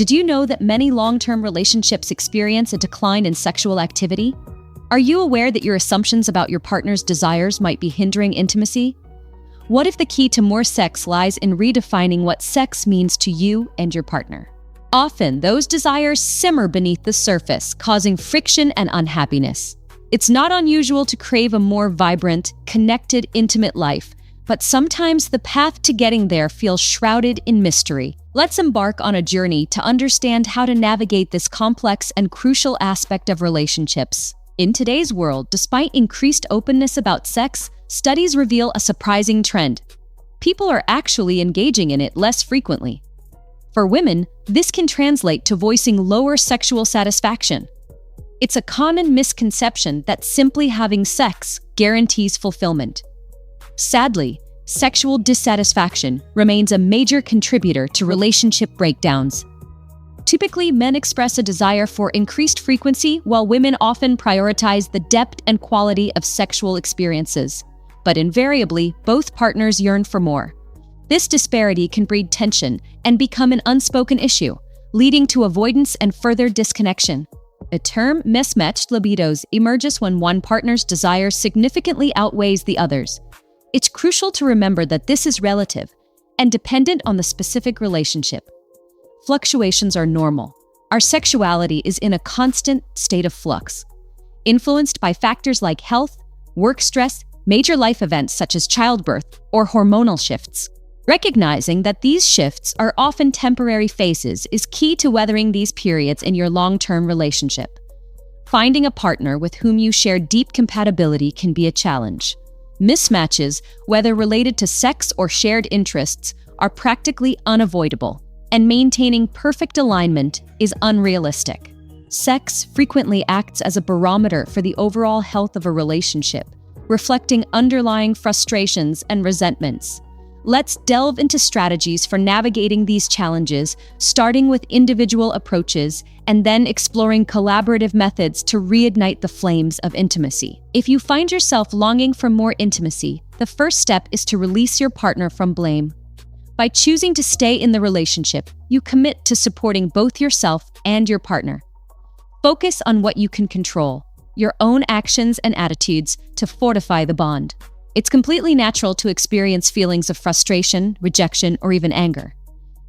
Did you know that many long-term relationships experience a decline in sexual activity? Are you aware that your assumptions about your partner's desires might be hindering intimacy? What if the key to more sex lies in redefining what sex means to you and your partner? Often, those desires simmer beneath the surface, causing friction and unhappiness. It's not unusual to crave a more vibrant, connected, intimate life, but sometimes the path to getting there feels shrouded in mystery. Let's embark on a journey to understand how to navigate this complex and crucial aspect of relationships. In today's world, despite increased openness about sex, studies reveal a surprising trend. People are actually engaging in it less frequently. For women, this can translate to voicing lower sexual satisfaction. It's a common misconception that simply having sex guarantees fulfillment. Sadly, sexual dissatisfaction remains a major contributor to relationship breakdowns. Typically, men express a desire for increased frequency, while women often prioritize the depth and quality of sexual experiences. But invariably, both partners yearn for more. This disparity can breed tension and become an unspoken issue, leading to avoidance and further disconnection. A term, mismatched libidos, emerges when one partner's desire significantly outweighs the other's. It's crucial to remember that this is relative and dependent on the specific relationship. Fluctuations are normal. Our sexuality is in a constant state of flux, influenced by factors like health, work stress, major life events such as childbirth, or hormonal shifts. Recognizing that these shifts are often temporary phases is key to weathering these periods in your long-term relationship. Finding a partner with whom you share deep compatibility can be a challenge. Mismatches, whether related to sex or shared interests, are practically unavoidable, and maintaining perfect alignment is unrealistic. Sex frequently acts as a barometer for the overall health of a relationship, reflecting underlying frustrations and resentments. Let's delve into strategies for navigating these challenges, starting with individual approaches and then exploring collaborative methods to reignite the flames of intimacy. If you find yourself longing for more intimacy, the first step is to release your partner from blame. By choosing to stay in the relationship, you commit to supporting both yourself and your partner. Focus on what you can control, your own actions and attitudes, to fortify the bond. It's completely natural to experience feelings of frustration, rejection, or even anger.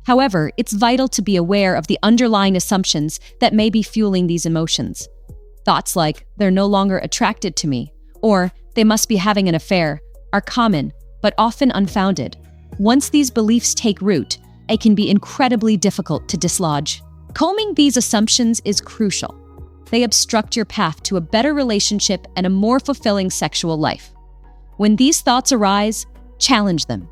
However, it's vital to be aware of the underlying assumptions that may be fueling these emotions. Thoughts like, "they're no longer attracted to me," or "they must be having an affair," are common, but often unfounded. Once these beliefs take root, it can be incredibly difficult to dislodge. Calming these assumptions is crucial. They obstruct your path to a better relationship and a more fulfilling sexual life. When these thoughts arise, challenge them.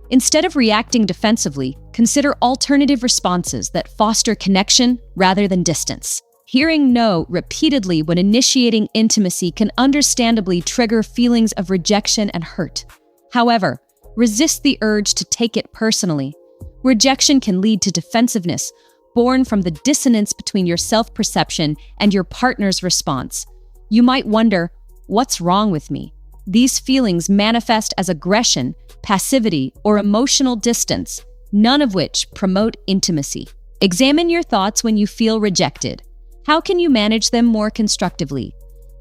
Instead of reacting defensively, consider alternative responses that foster connection rather than distance. Hearing no repeatedly when initiating intimacy can understandably trigger feelings of rejection and hurt. However, resist the urge to take it personally. Rejection can lead to defensiveness, born from the dissonance between your self-perception and your partner's response. You might wonder, "what's wrong with me?" These feelings manifest as aggression, passivity, or emotional distance, none of which promote intimacy. Examine your thoughts when you feel rejected. How can you manage them more constructively?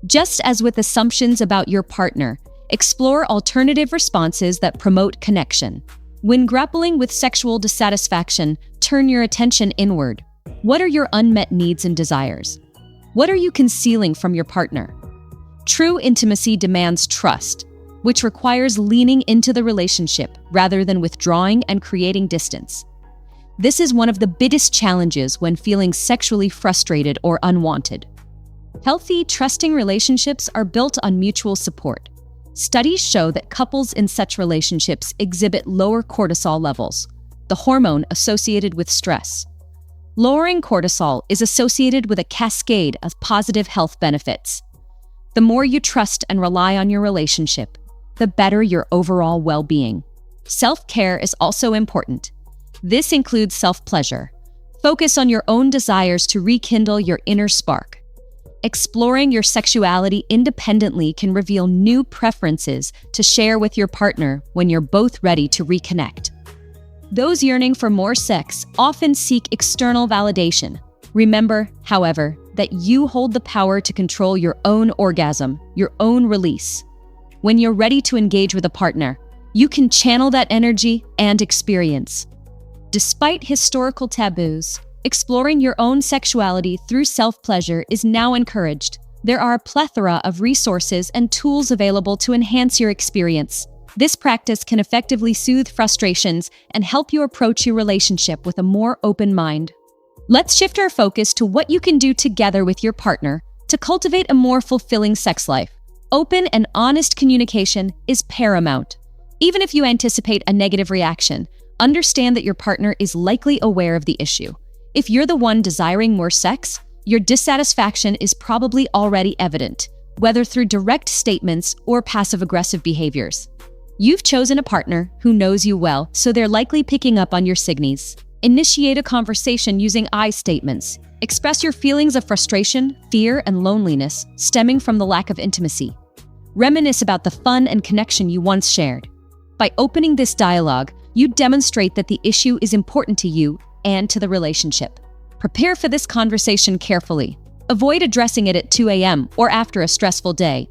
Just as with assumptions about your partner, explore alternative responses that promote connection. When grappling with sexual dissatisfaction, turn your attention inward. What are your unmet needs and desires? What are you concealing from your partner? True intimacy demands trust, which requires leaning into the relationship rather than withdrawing and creating distance. This is one of the biggest challenges when feeling sexually frustrated or unwanted. Healthy, trusting relationships are built on mutual support. Studies show that couples in such relationships exhibit lower cortisol levels, the hormone associated with stress. Lowering cortisol is associated with a cascade of positive health benefits. The more you trust and rely on your relationship, the better your overall well-being. Self-care is also important. This includes self-pleasure. Focus on your own desires to rekindle your inner spark. Exploring your sexuality independently can reveal new preferences to share with your partner when you're both ready to reconnect. Those yearning for more sex often seek external validation. Remember, however, that you hold the power to control your own orgasm, your own release. When you're ready to engage with a partner, you can channel that energy and experience. Despite historical taboos, exploring your own sexuality through self-pleasure is now encouraged. There are a plethora of resources and tools available to enhance your experience. This practice can effectively soothe frustrations and help you approach your relationship with a more open mind. Let's shift our focus to what you can do together with your partner to cultivate a more fulfilling sex life. Open and honest communication is paramount. Even if you anticipate a negative reaction, understand that your partner is likely aware of the issue. If you're the one desiring more sex, your dissatisfaction is probably already evident, whether through direct statements or passive-aggressive behaviors. You've chosen a partner who knows you well, so they're likely picking up on your signals. Initiate a conversation using I statements. Express your feelings of frustration, fear, and loneliness stemming from the lack of intimacy. Reminisce about the fun and connection you once shared. By opening this dialogue, you demonstrate that the issue is important to you and to the relationship. Prepare for this conversation carefully. Avoid addressing it at 2 a.m. or after a stressful day.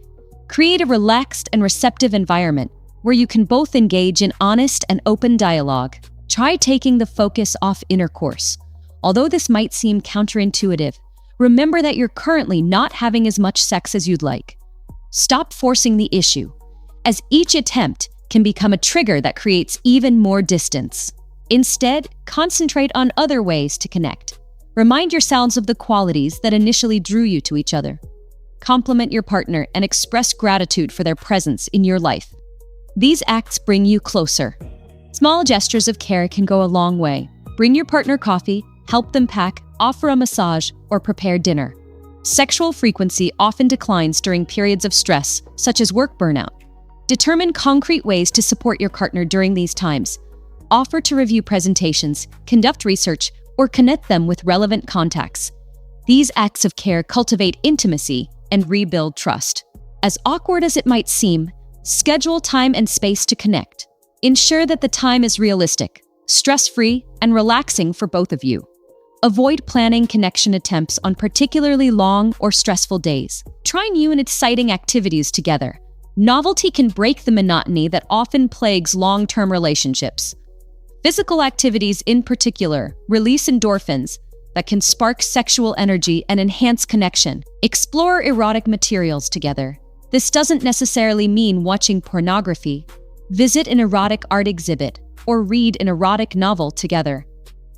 Create a relaxed and receptive environment where you can both engage in honest and open dialogue. Try taking the focus off intercourse. Although this might seem counterintuitive, remember that you're currently not having as much sex as you'd like. Stop forcing the issue, as each attempt can become a trigger that creates even more distance. Instead, concentrate on other ways to connect. Remind yourselves of the qualities that initially drew you to each other. Compliment your partner and express gratitude for their presence in your life. These acts bring you closer. Small gestures of care can go a long way. Bring your partner coffee, help them pack, offer a massage, or prepare dinner. Sexual frequency often declines during periods of stress, such as work burnout. Determine concrete ways to support your partner during these times. Offer to review presentations, conduct research, or connect them with relevant contacts. These acts of care cultivate intimacy and rebuild trust. As awkward as it might seem, schedule time and space to connect. Ensure that the time is realistic, stress-free, and relaxing for both of you. Avoid planning connection attempts on particularly long or stressful days. Try new and exciting activities together. Novelty can break the monotony that often plagues long-term relationships. Physical activities in particular release endorphins that can spark sexual energy and enhance connection. Explore erotic materials together. This doesn't necessarily mean watching pornography. Visit an erotic art exhibit or read an erotic novel together.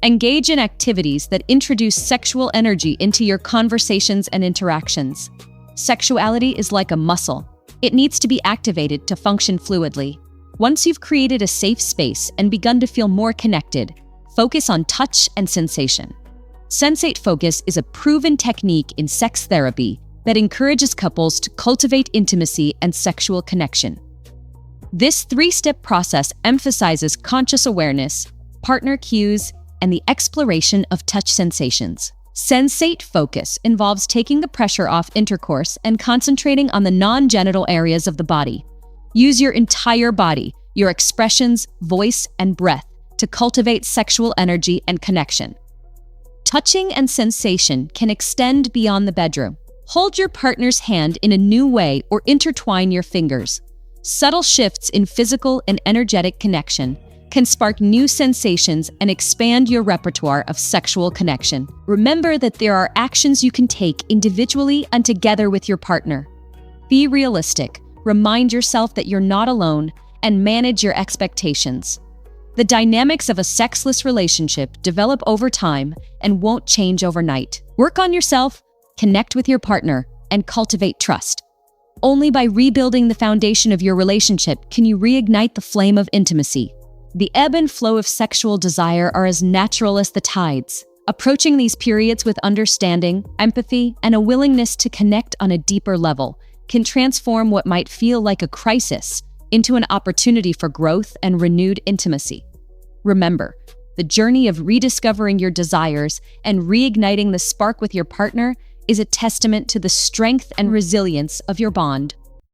Engage in activities that introduce sexual energy into your conversations and interactions. Sexuality is like a muscle. It needs to be activated to function fluidly. Once you've created a safe space and begun to feel more connected, focus on touch and sensation. Sensate focus is a proven technique in sex therapy that encourages couples to cultivate intimacy and sexual connection. This three-step process emphasizes conscious awareness, partner cues, and the exploration of touch sensations. Sensate focus involves taking the pressure off intercourse and concentrating on the non-genital areas of the body. Use your entire body, your expressions, voice, and breath to cultivate sexual energy and connection. Touching and sensation can extend beyond the bedroom. Hold your partner's hand in a new way or intertwine your fingers. Subtle shifts in physical and energetic connection can spark new sensations and expand your repertoire of sexual connection. Remember that there are actions you can take individually and together with your partner. Be realistic, remind yourself that you're not alone, and manage your expectations. The dynamics of a sexless relationship develop over time and won't change overnight. Work on yourself, connect with your partner, and cultivate trust. Only by rebuilding the foundation of your relationship can you reignite the flame of intimacy. The ebb and flow of sexual desire are as natural as the tides. Approaching these periods with understanding, empathy, and a willingness to connect on a deeper level can transform what might feel like a crisis into an opportunity for growth and renewed intimacy. Remember, the journey of rediscovering your desires and reigniting the spark with your partner is a testament to the strength and resilience of your bond.